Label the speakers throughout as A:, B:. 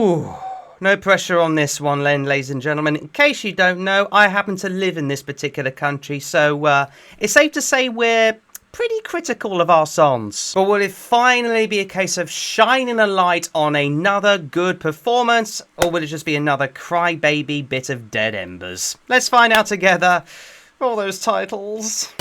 A: Ooh, no pressure on this one, ladies and gentlemen. In case you don't know, I happen to live in this particular country, so it's safe to say we're pretty critical of our songs. But will it finally be a case of shining a light on another good performance, or will it just be another crybaby bit of dead embers? Let's find out together. All those titles.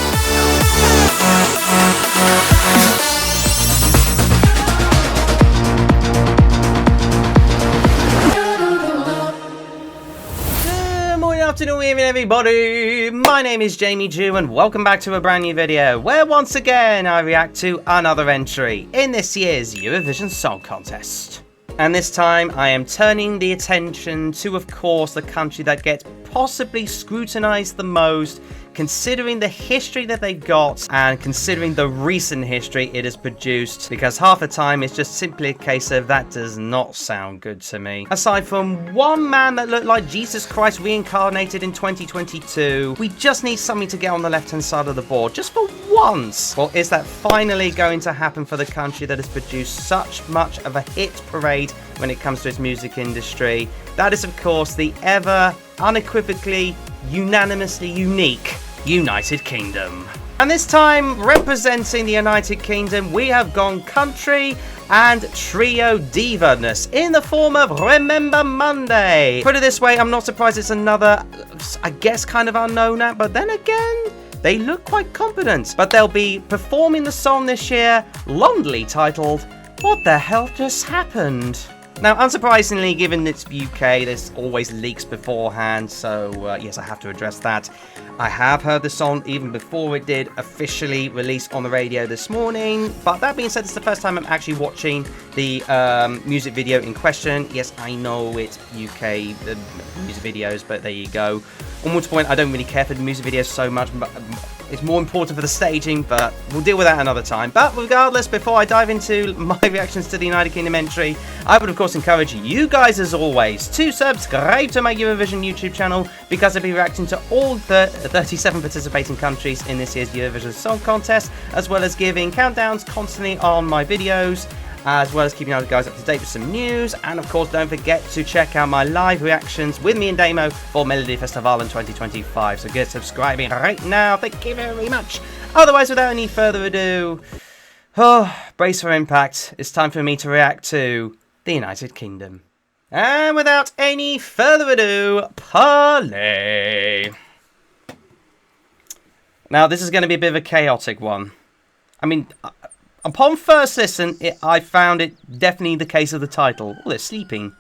A: Afternoon evening everybody, my name is Jamie Jew and welcome back to a brand new video where once again I react to another entry in this year's Eurovision Song Contest. And this time I am turning the attention to, of course, the country that gets possibly scrutinized the most, considering the history that they've got and considering the recent history it has produced, because half the time it's just simply a case of that does not sound good to me. Aside from one man that looked like Jesus Christ reincarnated in 2022, we just need something to get on the left hand side of the board, just for once. Well, is that finally going to happen for the country that has produced such much of a hit parade when it comes to its music industry? That is, of course, the ever unequivocally, unanimously unique United Kingdom. And this time, representing the United Kingdom, we have gone country and trio diva-ness in the form of Remember Monday. Put it this way, I'm not surprised it's another, I guess, kind of unknown act, but then again, they look quite competent. But they'll be performing the song this year, lonely titled, What the Hell Just Happened? Now, unsurprisingly, given it's UK, there's always leaks beforehand, so yes, I have to address that. I have heard the song even before it did officially release on the radio this morning, but that being said, it's the first time I'm actually watching the music video in question. Yes, I know it's UK music videos, but there you go. On one point, I don't really care for the music videos so much, but it's more important for the staging, but we'll deal with that another time. But regardless, before I dive into my reactions to the United Kingdom entry, I would of course encourage you guys, as always, to subscribe to my Eurovision YouTube channel, because I'll be reacting to all the 37 participating countries in this year's Eurovision Song Contest, as well as giving countdowns constantly on my videos, as well as keeping you guys up to date with some news. And of course, don't forget to check out my live reactions with me and Damo for Melody Festival in 2025. So get subscribing right now. Thank you very much. Otherwise, without any further ado, brace for impact. It's time for me to react to the United Kingdom. And without any further ado, play. Now, this is going to be a bit of a chaotic one. I mean, upon first listen, I found it definitely the case of the title. Oh, they're sleeping.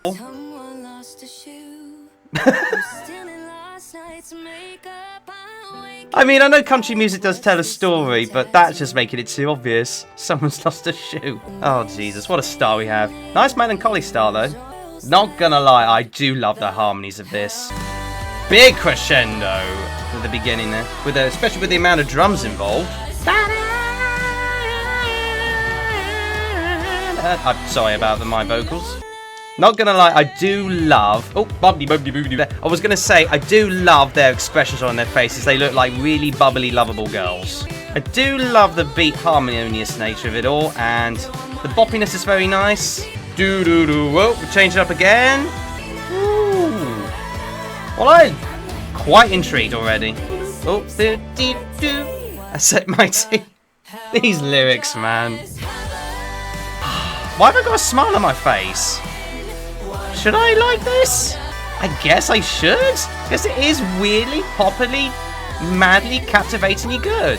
A: I mean, I know country music does tell a story, but that's just making it too obvious. Someone's lost a shoe. Oh, Jesus, what a star we have. Nice melancholy star, though. Not gonna lie, I do love the harmonies of this. Big crescendo at the beginning there, especially with the amount of drums involved. I'm sorry about my vocals. Not gonna lie, I do love... Oh, I was gonna say, I do love their expressions on their faces. They look like really bubbly, lovable girls. I do love the beat harmonious nature of it all, and the boppiness is very nice. Do-do-do. Whoa, we change it up again. Ooh. Well, I'm quite intrigued already. Oh, do-do-do. I set my teeth. These lyrics, man. Why have I got a smile on my face? Should I like this? I guess I should. Because it is weirdly, poppily, madly, captivatingly good.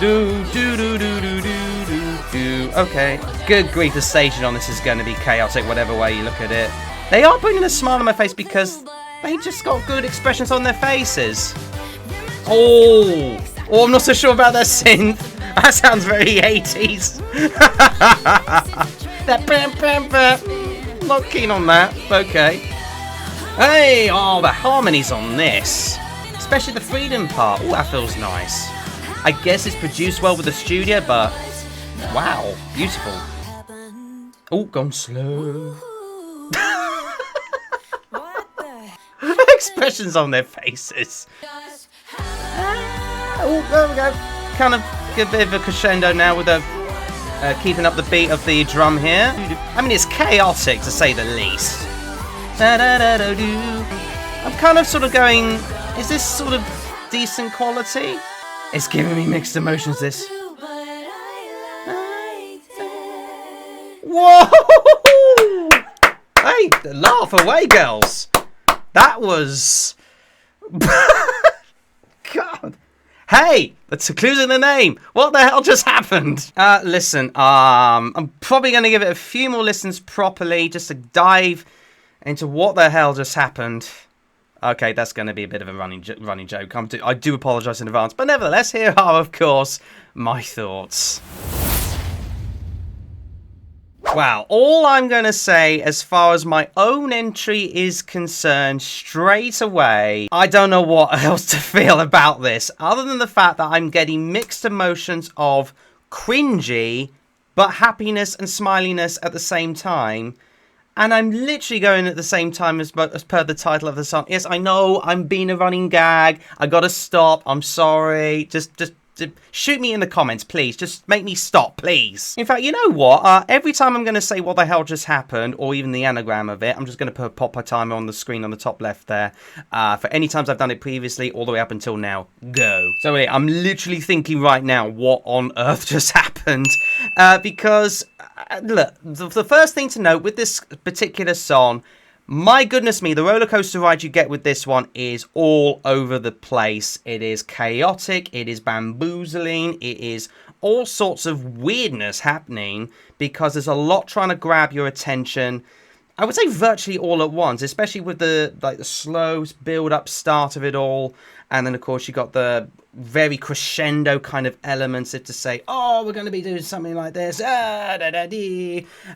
A: Do, do, do, do, do, do, do, do. Okay. Good grief, the staging on this is going to be chaotic, whatever way you look at it. They are putting a smile on my face because they just got good expressions on their faces. Oh, I'm not so sure about their synth. That sounds very 80s. That bam. Not keen on that. Okay. Hey, oh, the harmonies on this, especially the freedom part. Oh, that feels nice. I guess it's produced well with the studio, but wow, beautiful. Oh, gone slow. Expressions on their faces. Oh, there we go. Kind of get a bit of a crescendo now with the keeping up the beat of the drum here. I mean, it's chaotic to say the least. I'm kind of sort of going, is this sort of decent quality? It's giving me mixed emotions, this. Whoa! Hey, laugh away, girls. That was... God. Hey, that's a clue in the name. What the hell just happened? Listen, I'm probably going to give it a few more listens properly just to dive into what the hell just happened. Okay, that's going to be a bit of a running joke. I do apologise in advance, but nevertheless, here are, of course, my thoughts. Wow, all I'm going to say as far as my own entry is concerned straight away, I don't know what else to feel about this, other than the fact that I'm getting mixed emotions of cringy, but happiness and smiliness at the same time. And I'm literally going at the same time as per the title of the song. Yes, I know, I'm being a running gag. I gotta stop. I'm sorry. Just shoot me in the comments, please. Just make me stop, please. In fact, you know what? Every time I'm going to say what the hell just happened, or even the anagram of it, I'm just going to pop my timer on the screen on the top left there. For any times I've done it previously, all the way up until now. Go. So wait, I'm literally thinking right now, what on earth just happened? Because, look, the first thing to note with this particular song, my goodness me, the roller coaster ride you get with this one is all over the place. It is chaotic, it is bamboozling, it is all sorts of weirdness happening because there's a lot trying to grab your attention. I would say virtually all at once, especially with the slow build-up start of it all. And then, of course, you got the very crescendo kind of elements to say, oh, we're going to be doing something like this. And,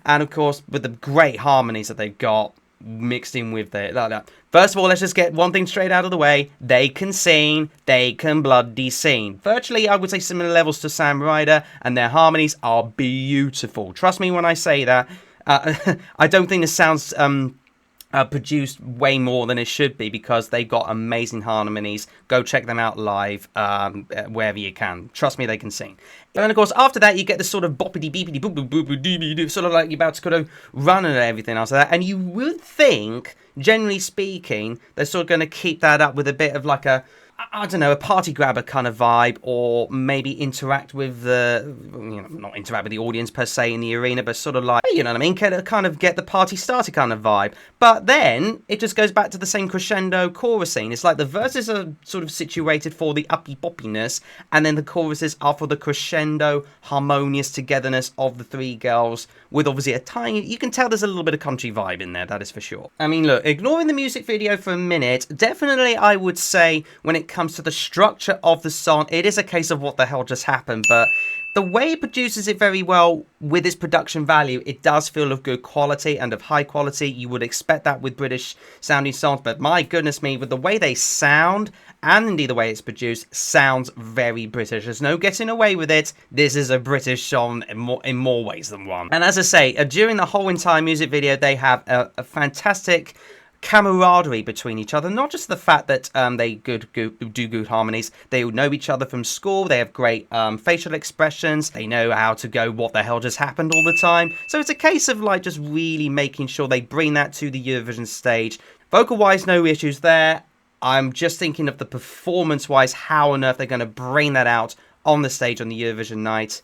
A: of course, with the great harmonies that they've got mixed in with the... First of all, let's just get one thing straight out of the way. They can sing. They can bloody sing. Virtually, I would say similar levels to Sam Ryder, and their harmonies are beautiful. Trust me when I say that. I don't think this sounds produced way more than it should be because they've got amazing harmonies. Go check them out live wherever you can. Trust me, they can sing. And then, of course, after that, you get this sort of boppity beepity boop boop boop boop doo doo, sort of like you're about to kind of run and everything else like that. And you would think, generally speaking, they're sort of going to keep that up with a bit of like a, I don't know, a party grabber kind of vibe, or maybe interact with the, not interact with the audience per se in the arena, but sort of like, you know what I mean, kind of get the party started kind of vibe. But then it just goes back to the same crescendo chorus scene. It's like the verses are sort of situated for the uppy boppiness, and then the choruses are for the crescendo harmonious togetherness of the three girls, with obviously a tiny, you can tell there's a little bit of country vibe in there, that is for sure. I mean, look, ignoring the music video for a minute, definitely I would say when it comes to the structure of the song, it is a case of what the hell just happened, but the way it produces it very well with its production value, it does feel of good quality and of high quality. You would expect that with British sounding songs, but my goodness me, with the way they sound and indeed the way it's produced, sounds very British. There's no getting away with it. This is a British song in more ways than one. And as I say, during the whole entire music video, they have a fantastic camaraderie between each other. Not just the fact that they do good harmonies, they all know each other from school, they have great facial expressions, they know how to go what the hell just happened all the time. So it's a case of like just really making sure they bring that to the Eurovision stage. Vocal wise, no issues there. I'm just thinking of the performance wise, how on earth they're going to bring that out on the stage on the Eurovision night.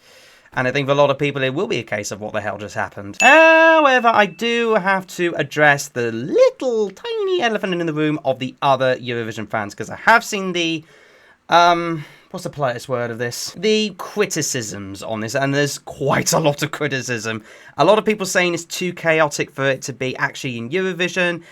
A: And I think for a lot of people, it will be a case of what the hell just happened. However, I do have to address the little tiny elephant in the room of the other Eurovision fans, because I have seen the, what's the politest word of this? The criticisms on this, and there's quite a lot of criticism. A lot of people saying it's too chaotic for it to be actually in Eurovision.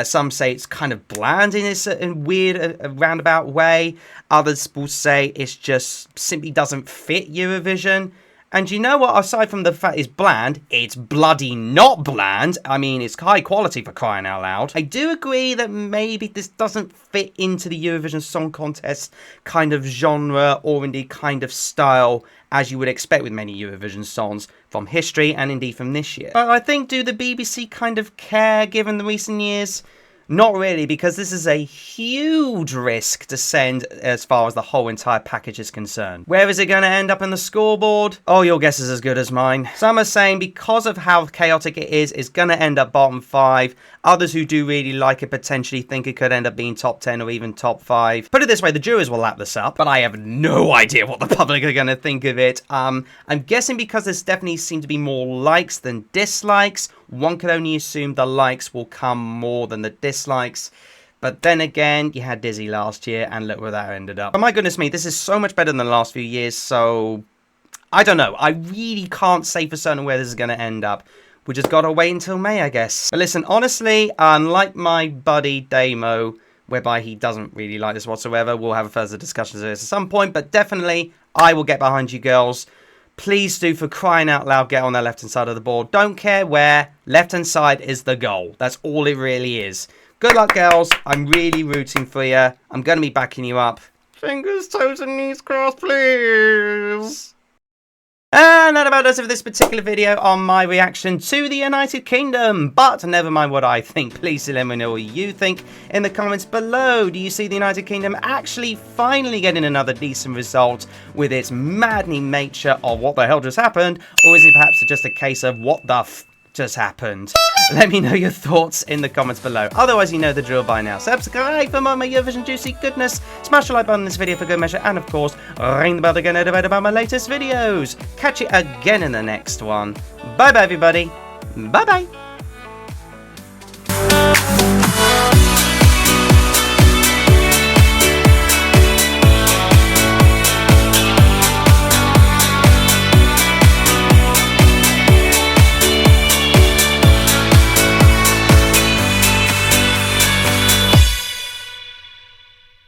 A: Some say it's kind of bland in this weird, roundabout way. Others will say it's just simply doesn't fit Eurovision. And you know what? Aside from the fact it's bland, it's bloody not bland. I mean, it's high quality for crying out loud. I do agree that maybe this doesn't fit into the Eurovision Song Contest kind of genre or indeed kind of style as you would expect with many Eurovision songs from history and indeed from this year. But I think, do the BBC kind of care given the recent years? Not really, because this is a huge risk to send as far as the whole entire package is concerned. Where is it going to end up in the scoreboard? Oh, your guess is as good as mine. Some are saying because of how chaotic it is, it's going to end up bottom 5. Others who do really like it potentially think it could end up being top 10 or even top 5. Put it this way, the jurors will lap this up, but I have no idea what the public are going to think of it. I'm guessing because there's definitely seem to be more likes than dislikes, one could only assume the likes will come more than the dislikes. But then again, you had Dizzy last year, and look where that ended up. But my goodness me, this is so much better than the last few years, so I don't know. I really can't say for certain where this is going to end up. We just got to wait until May, I guess. But listen, honestly, unlike my buddy Damo, whereby he doesn't really like this whatsoever, we'll have further discussions of this at some point, but definitely, I will get behind you girls. Please do, for crying out loud, get on the left-hand side of the board. Don't care where. Left-hand side is the goal. That's all it really is. Good luck, girls. I'm really rooting for you. I'm going to be backing you up. Fingers, toes, and knees crossed, please. And that about does it for this particular video on my reaction to the United Kingdom. But never mind what I think. Please do let me know what you think in the comments below. Do you see the United Kingdom actually finally getting another decent result with its maddening nature of what the hell just happened? Or is it perhaps just a case of what the f just happened? Let me know your thoughts in the comments below. Otherwise, you know the drill by now. Subscribe for more of my Eurovision juicy goodness. Smash the like button on this video for good measure. And of course, ring the bell to get notified about my latest videos. Catch you again in the next one. Bye bye everybody. Bye bye.